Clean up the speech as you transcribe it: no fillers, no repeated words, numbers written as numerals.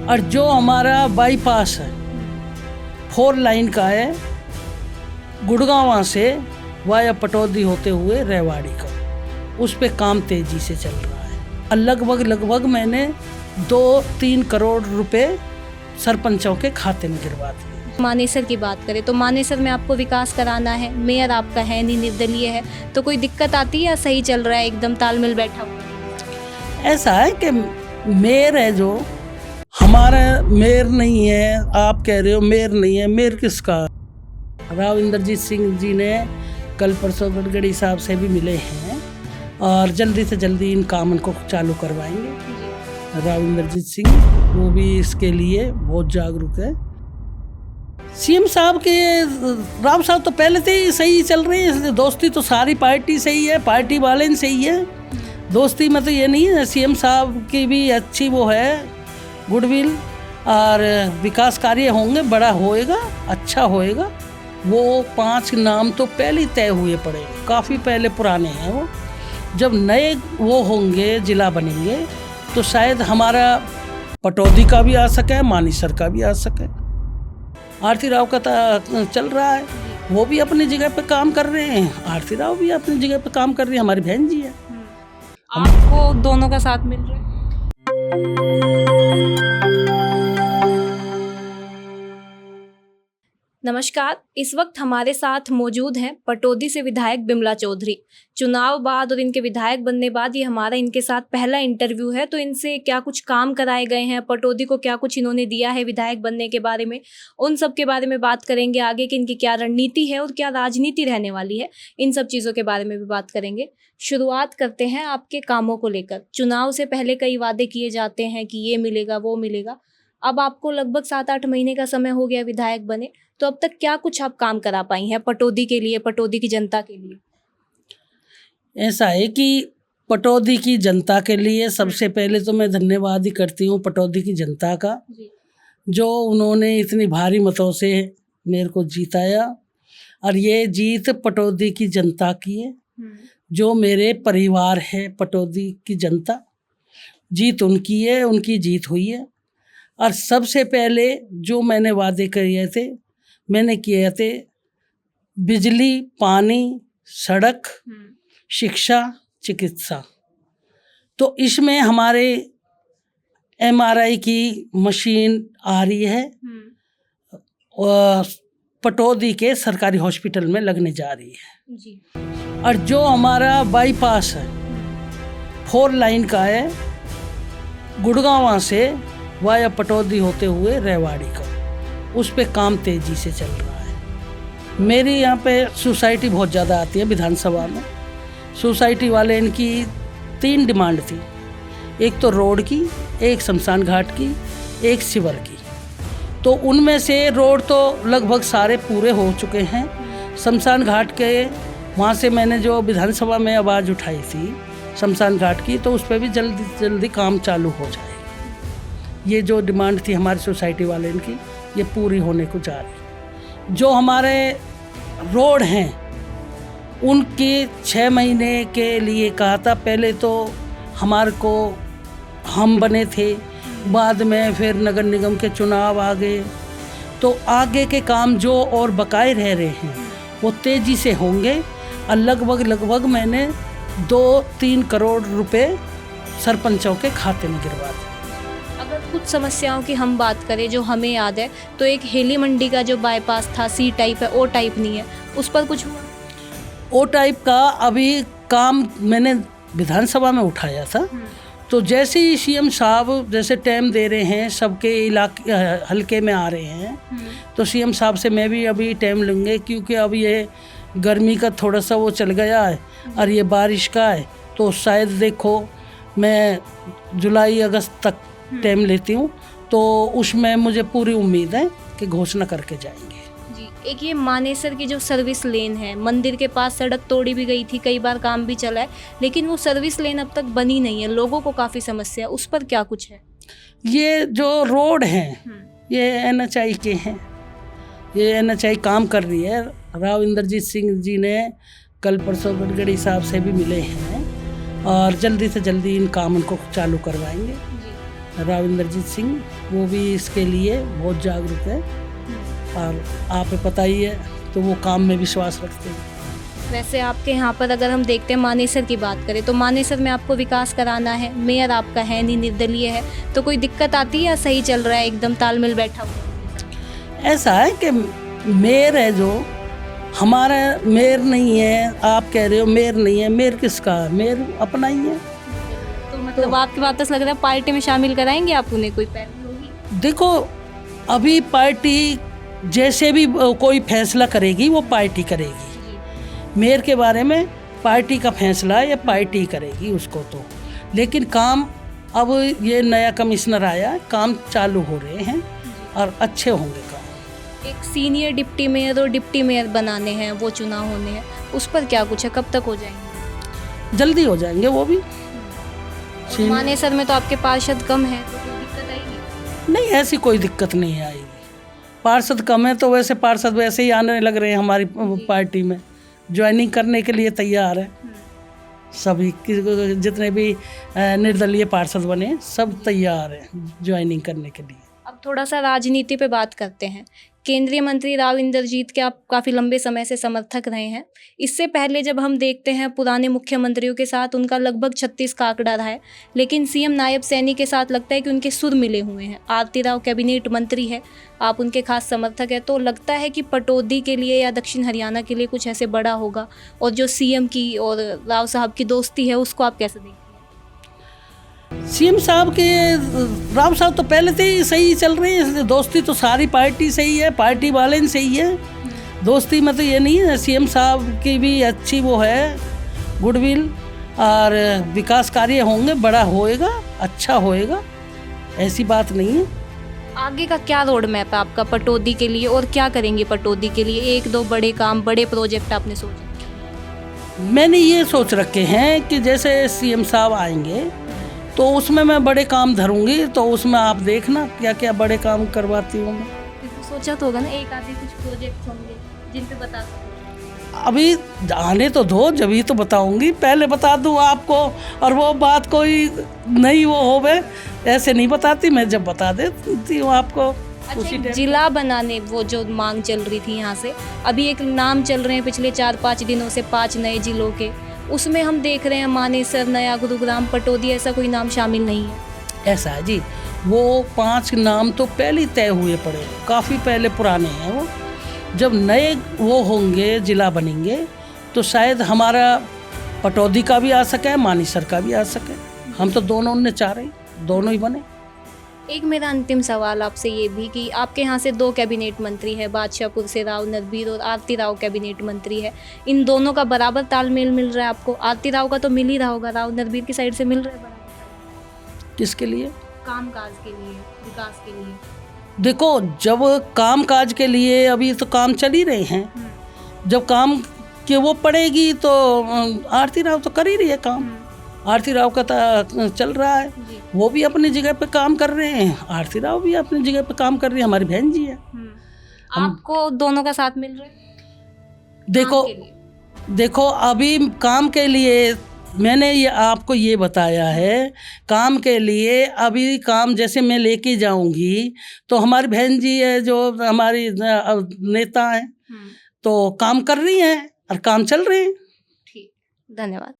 और जो हमारा बाईपास है 4 लाइन का है, गुड़गांव से वाया पटौदी होते हुए रेवाड़ी का, उस पे काम तेजी से चल रहा है। लगभग मैंने 2-3 करोड़ रुपए सरपंचों के खाते में गिरवा दिए। मानेसर की बात करें तो मानेसर में आपको विकास कराना है, मेयर आपका है नहीं, निर्दलीय है, तो कोई दिक्कत आती है या सही चल रहा है, एकदम तालमेल बैठा हुआ? ऐसा है कि मेयर है जो हमारा मेयर नहीं है। आप कह रहे हो मेयर नहीं है, मेयर किसका? राव इंद्रजीत सिंह जी ने कल परसों गडकरी साहब से भी मिले हैं और जल्दी से जल्दी इन कामों को चालू करवाएंगे। राव इंद्रजीत सिंह वो भी इसके लिए बहुत जागरूक है। सीएम साहब के राव साहब तो पहले से ही सही चल रहे हैं। दोस्ती तो सारी पार्टी से ही है, पार्टी वाले से ही है। दोस्ती में तो ये नहीं है। सीएम साहब की भी अच्छी वो है गुडविल, और विकास कार्य होंगे, बड़ा होएगा, अच्छा होएगा। वो 5 नाम तो पहले ही तय हुए पड़े, काफ़ी पहले पुराने हैं वो। जब नए वो होंगे, जिला बनेंगे, तो शायद हमारा पटौदी का भी आ सके, मानेसर का भी आ सके। आरती राव का चल रहा है, वो भी अपनी जगह पे काम कर रहे हैं। आरती राव भी अपनी जगह पे काम कर रही है, हमारी बहन जी है। आपको दोनों का साथ मिल रहा है? नमस्कार, इस वक्त हमारे साथ मौजूद हैं पटौदी से विधायक बिमला चौधरी। चुनाव बाद और इनके विधायक बनने बाद ये हमारा इनके साथ पहला इंटरव्यू है, तो इनसे क्या कुछ काम कराए गए हैं, पटौदी को क्या कुछ इन्होंने दिया है विधायक बनने के बारे में, उन सब के बारे में बात करेंगे। आगे की इनकी क्या रणनीति है और क्या राजनीति रहने वाली है, इन सब चीज़ों के बारे में भी बात करेंगे। शुरुआत करते हैं आपके कामों को लेकर। चुनाव से पहले कई वादे किए जाते हैं कि ये मिलेगा वो मिलेगा। अब आपको लगभग 7-8 महीने का समय हो गया विधायक बने, तो अब तक क्या कुछ आप काम करा पाई हैं पटौदी के लिए, पटौदी की जनता के लिए? ऐसा है कि पटौदी की जनता के लिए सबसे पहले तो मैं धन्यवाद ही करती हूँ पटौदी की जनता का, जो उन्होंने इतनी भारी मतों से मेरे को जीताया। और ये जीत पटौदी की जनता की है, जो मेरे परिवार है पटौदी की जनता, जीत उनकी है, उनकी जीत हुई है। और सबसे पहले जो मैंने वादे किए थे, मैंने किए थे बिजली, पानी, सड़क, शिक्षा, चिकित्सा। तो इसमें हमारे MRI की मशीन आ रही है और पटौदी के सरकारी हॉस्पिटल में लगने जा रही है जी। और जो हमारा बाईपास है 4 लाइन का है, गुड़गांव से वाया पटौदी होते हुए रेवाड़ी का, उस पे काम तेजी से चल रहा है। मेरी यहाँ पे सोसाइटी बहुत ज़्यादा आती है विधानसभा में। सोसाइटी वाले इनकी 3 डिमांड थी, एक तो रोड की, एक शमशान घाट की, एक सिवर की। तो उनमें से रोड तो लगभग सारे पूरे हो चुके हैं। शमशान घाट के वहाँ से मैंने जो विधानसभा में आवाज़ उठाई थी शमशान घाट की, तो उस पर भी जल्दी जल्दी काम चालू हो जाएगा। ये जो डिमांड थी हमारी सोसाइटी वाले इनकी, ये पूरी होने को जा रही। जो हमारे रोड हैं उनके 6 महीने के लिए कहा था। पहले तो हमारे को हम बने थे, बाद में फिर नगर निगम के चुनाव आ गए, तो आगे के काम जो और बकाए रह रहे हैं वो तेज़ी से होंगे। और लगभग मैंने 2-3 करोड़ रुपए सरपंचों के खाते में गिरवा दिए। अगर कुछ समस्याओं की हम बात करें जो हमें याद है, तो एक हेली मंडी का जो बाईपास था, C टाइप है, O टाइप नहीं है, उस पर कुछ हुआ? O टाइप का अभी काम मैंने विधानसभा में उठाया था। तो जैसे ही CM साहब जैसे टाइम दे रहे हैं, सबके इलाके हल्के में आ रहे हैं, तो CM साहब से मैं भी अभी टाइम लूँगे, क्योंकि अब ये गर्मी का थोड़ा सा वो चल गया है और ये बारिश का है। तो शायद देखो मैं जुलाई अगस्त तक टाइम लेती हूँ, तो उसमें मुझे पूरी उम्मीद है कि घोषणा करके जाएंगे जी। एक ये मानेसर की जो सर्विस लेन है, मंदिर के पास सड़क तोड़ी भी गई थी, कई बार काम भी चला है, लेकिन वो सर्विस लेन अब तक बनी नहीं है। लोगों को काफ़ी समस्या है, उस पर क्या कुछ है? ये जो रोड हैं ये NHI के हैं, ये NHI काम कर रही है। राव इंद्रजीत सिंह जी ने कल परसों गडकरी साहब से भी मिले हैं और जल्दी से जल्दी इन कामों को चालू करवाएंगे। राव इंद्रजीत सिंह, वो भी इसके लिए बहुत जागरूक है और आप पता ही है, तो वो काम में विश्वास रखते हैं। वैसे आपके यहाँ पर अगर हम देखते हैं मानेसर की बात करें तो मानेसर में आपको विकास कराना है, मेयर आपका है नहीं, निर्दलीय है, तो कोई दिक्कत आती है या सही चल रहा है, एकदम तालमेल बैठा हुआ है? ऐसा है कि मेयर है जो हमारा मेयर नहीं है, आप कह रहे हो मेयर नहीं है, मेयर किसका है? मेयर अपना ही है। तो मतलब आपकी बात से लग रहा है पार्टी में शामिल कराएंगे आप उन्हें, कोई पहल होगी? देखो, अभी पार्टी जैसे भी कोई फैसला करेगी वो पार्टी करेगी। मेयर के बारे में पार्टी का फैसला या पार्टी करेगी उसको तो, लेकिन काम अब ये नया कमिश्नर आया, काम चालू हो रहे हैं और अच्छे होंगे काम। एक सीनियर डिप्टी मेयर और डिप्टी मेयर बनाने हैं, वो चुनाव होने हैं, उस पर क्या कुछ है, कब तक हो जाएंगे? जल्दी हो जाएंगे वो भी। और मानेसर में तो आपके पार्षद कम है, तो कोई दिक्कत आएगी? नहीं, ऐसी कोई दिक्कत नहीं आएगी। पार्षद कम है तो वैसे पार्षद वैसे ही आने लग रहे हैं हमारी पार्टी में, ज्वाइनिंग करने के लिए तैयार है सभी। जितने भी निर्दलीय पार्षद बने सब तैयार हैं ज्वाइनिंग करने के लिए। अब थोड़ा सा राजनीति पे बात करते हैं। केंद्रीय मंत्री राव इंद्रजीत के आप काफ़ी लंबे समय से समर्थक रहे हैं। इससे पहले जब हम देखते हैं पुराने मुख्यमंत्रियों के साथ उनका लगभग 36 का आंकड़ा रहा है, लेकिन सीएम नायब सैनी के साथ लगता है कि उनके सुर मिले हुए हैं। आरती राव कैबिनेट मंत्री है, आप उनके खास समर्थक हैं, तो लगता है कि पटौदी के लिए या दक्षिण हरियाणा के लिए कुछ ऐसे बड़ा होगा। और जो सीएम की और राव साहब की दोस्ती है उसको आप कैसे देखते हैं? सीएम साहब के, राव साहब तो पहले से ही सही चल रहे हैं, दोस्ती तो सारी पार्टी से ही है, पार्टी वाले से ही है। दोस्ती में तो ये नहीं है, सीएम साहब की भी अच्छी वो है गुडविल, और विकास कार्य होंगे, बड़ा होएगा, अच्छा होएगा, ऐसी बात नहीं है। आगे का क्या रोड मैप है आपका पटौदी के लिए, और क्या करेंगे पटौदी के लिए? एक दो बड़े काम, बड़े प्रोजेक्ट आपने सोचे? मैंने ये सोच रखे हैं कि जैसे सीएम साहब आएंगे तो उसमें मैं बड़े काम धरूंगी, तो उसमें आप देखना क्या क्या बड़े काम करवाती हूँ मैं। तो सोचा तो होगा ना, एक आधे कुछ प्रोजेक्ट होंगे जिन पे बता सकते? अभी आने तो दो, जब तो बताऊंगी, पहले बता दूँ आपको और वो बात कोई नहीं वो होवे, ऐसे नहीं बताती मैं, जब बता देती हूँ आपको। अच्छा, एक जिला बनाने वो जो मांग चल रही थी यहाँ से, अभी एक नाम चल रहे हैं पिछले 4-5 दिनों से 5 नए जिलों के, उसमें हम देख रहे हैं मानेसर, नया गुरुग्राम, पटौदी, ऐसा कोई नाम शामिल नहीं है। ऐसा है जी, वो 5 नाम तो पहले ही तय हुए पड़े, काफ़ी पहले पुराने हैं वो। जब नए वो होंगे, जिला बनेंगे, तो शायद हमारा पटौदी का भी आ सके, मानेसर का भी आ सके। हम तो दोनों ने चाह रहे, दोनों ही बने। एक मेरा अंतिम सवाल आपसे ये भी कि आपके यहाँ से 2 कैबिनेट मंत्री है, बादशाहपुर से राव नरबीर और आरती राव कैबिनेट मंत्री है, इन दोनों का बराबर तालमेल मिल रहा है आपको? आरती राव का तो मिल ही रहा होगा, राव नरबीर की साइड से मिल रहा है बराबर? किसके लिए? काम काज के लिए, विकास के लिए। देखो, जब काम काज के लिए अभी तो काम चल ही रहे हैं, जब काम के वो पड़ेगी तो आरती राव तो कर ही रही है काम। आरती राव का तो चल रहा है, वो भी अपनी जगह पे काम कर रहे हैं, आरती राव भी अपनी जगह पे काम कर रही है, हमारी बहन जी है। आपको दोनों का साथ मिल रहा है? देखो अभी काम के लिए मैंने ये आपको ये बताया है, काम के लिए अभी काम जैसे मैं लेके जाऊंगी तो हमारी बहन जी है जो हमारी नेता है, तो काम कर रही हैं और काम चल रहे हैं। ठीक, धन्यवाद।